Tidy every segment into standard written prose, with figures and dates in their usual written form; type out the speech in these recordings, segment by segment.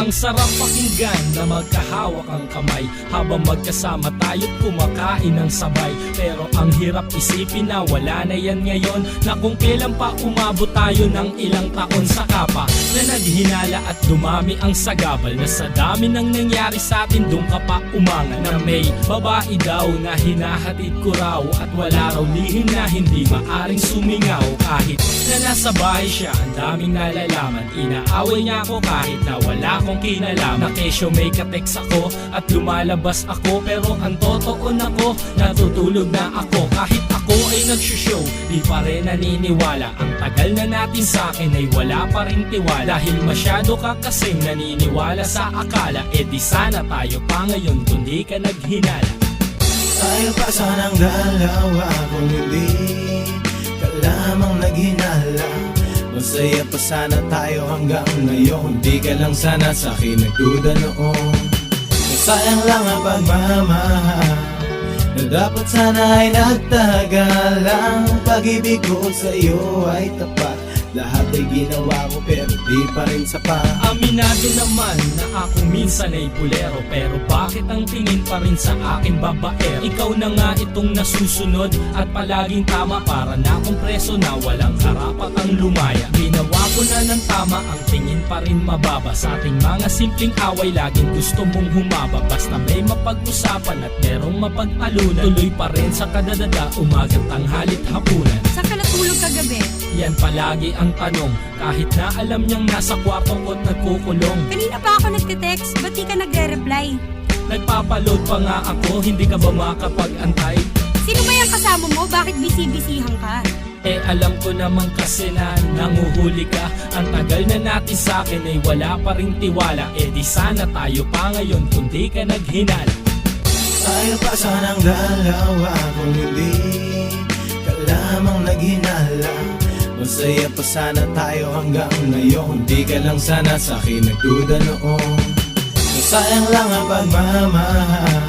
Ang sarap pakinggan na magkahawak ang kamay habang magkasama tayo't kumakain ng sabay. Pero ang hirap isipin na wala na yan ngayon, na kung kailan pa umabot tayo ng ilang taon sa kapa na naghinala at dumami ang sagabal. Na sa dami ng nangyari sa atin doon ka pa umanga na may babae daw na hinahatid ko raw at wala raw lihim na hindi maaring sumingaw. Kahit na nasa bahay siya, ang daming nalalaman. Inaaway niya ako kahit na wala akong kinalaman. Na kesyo may kateks ako at lumalabas ako, pero ang totoo na ko, natutulog na ako. Kahit ako ay nagsushow, di pa rin naniniwala. Ang tagal na natin sa akin ay wala pa rin tiwala. Dahil masyado ka kasing naniniwala sa akala, eh di sana tayo pa ngayon kung di ka naghinala. Tayo pa sanang dalawa kung hindi ka lamang naghinala. Masaya pa sana tayo hanggang ngayon, di ka lang sana sa'kin nagduda noon. Sayang lang ang pagmamahal na dapat sana ay nagtagalang. Pag-ibig ko sa'yo ay tapat, lahat ay ginawa ko pero di pa rin sapat. Aminado naman na ako minsan ay bulero, pero bakit ang tingin pa rin sa akin babaero? Ikaw na nga itong nasusunod at palaging tama, para na akong preso na walang karapatang lumaya. Ginawa ko na ng tama, ang tingin pa rin mababa. Sa ating mga simpleng away laging gusto mong humaba. Basta may mapag-usapan at merong mapag-alunan, tuloy pa rin sa kadadada, umagang tanghalit hapunan. Saan ka natulog kagabi? Yan palagi ang tanong, kahit na alam niyang nasa kwarto ko't nagkukulong. Kanina pa ako nagte-text, ba't di ka nagre-reply? Nagpapaload pa nga ako, hindi ka ba makapag-antay? Sino ba yung kasama mo? Bakit busy-busyhan ka? Eh alam ko naman kasi na nanguhuli ka. Ang tagal na natin sa akin ay wala pa ring tiwala. Eh di sana tayo pa ngayon kung di ka naghinala. Tayo pa sanang dalawa kung hindi ka lamang naghinala. Masaya pa sana tayo hanggang ngayon, di ka lang sana sa'kin nagduda noon. Sayang lang ang pagmamahal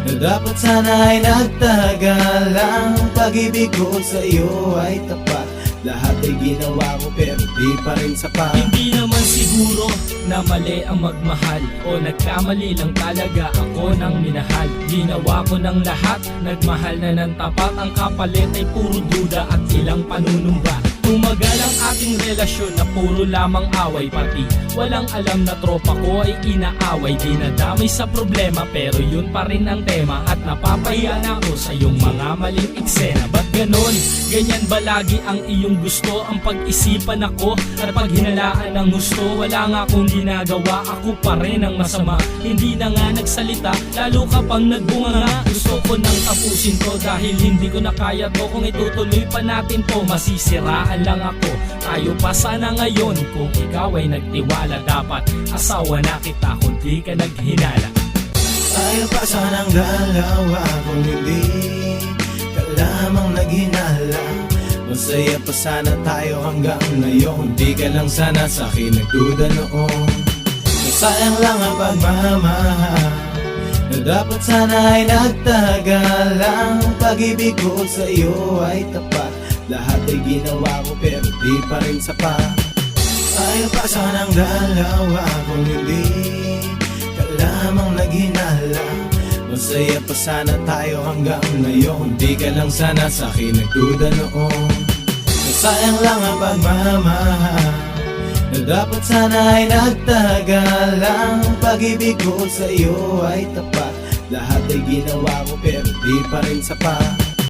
na dapat sana ay nagtagalang. Pag-ibig ko sa'yo ay tapat, lahat ay ginawa ko pero di pa rin sapat. Hindi naman siguro na mali ang magmahal, o nagkamali lang talaga ako ng minahal. Ginawa ko ng lahat, nagmahal na ng tapat. Ang kapalit ay puro duda at ilang panunumba. Tumagal ang ating relasyon na puro lamang away, pati walang alam na tropa ko ay inaaway. Di nadamay sa problema pero yun pa rin ang tema, at napapahiya na ako sa iyong mga maling eksena. Ba't ganon? Ganyan ba lagi ang iyong gusto? Ang pag-isipan ako at paghinalaan ng gusto. Wala nga akong ginagawa, ako pa rin ang masama. Hindi na nga nagsalita, lalo ka pang nagbunga nga. Gusto ko nang tapusin to dahil hindi ko na kaya to. Kung itutuloy pa natin to, masisiraan lang ako. Tayo pa sana ngayon kung ikaw ay nagtiwala. Dapat asawa na kita kung di ka naghinala. Tayo pa sanang dalawa kung hindi ka lamang naghinala. Masaya pa sana tayo hanggang ngayon, di ka lang sana sa'kin nagduda noon. Sayang lang ang pagmamahal na dapat sana ay nagtagalang. Pag-ibig ko sa'yo ay tapat, lahat ay ginawa ko pero di pa rin sapat. Tayo pa sanang dalawa kung hindi ka lamang naghinala. Masaya pa sana tayo hanggang ngayon, di ka lang sana sa'kin nagduda noon. Sayang lang ang pagmamahal na dapat sana ay nagtagalang. Pag-ibig ko sa'yo ay tapat, lahat ay ginawa ko pero di pa rin sapat.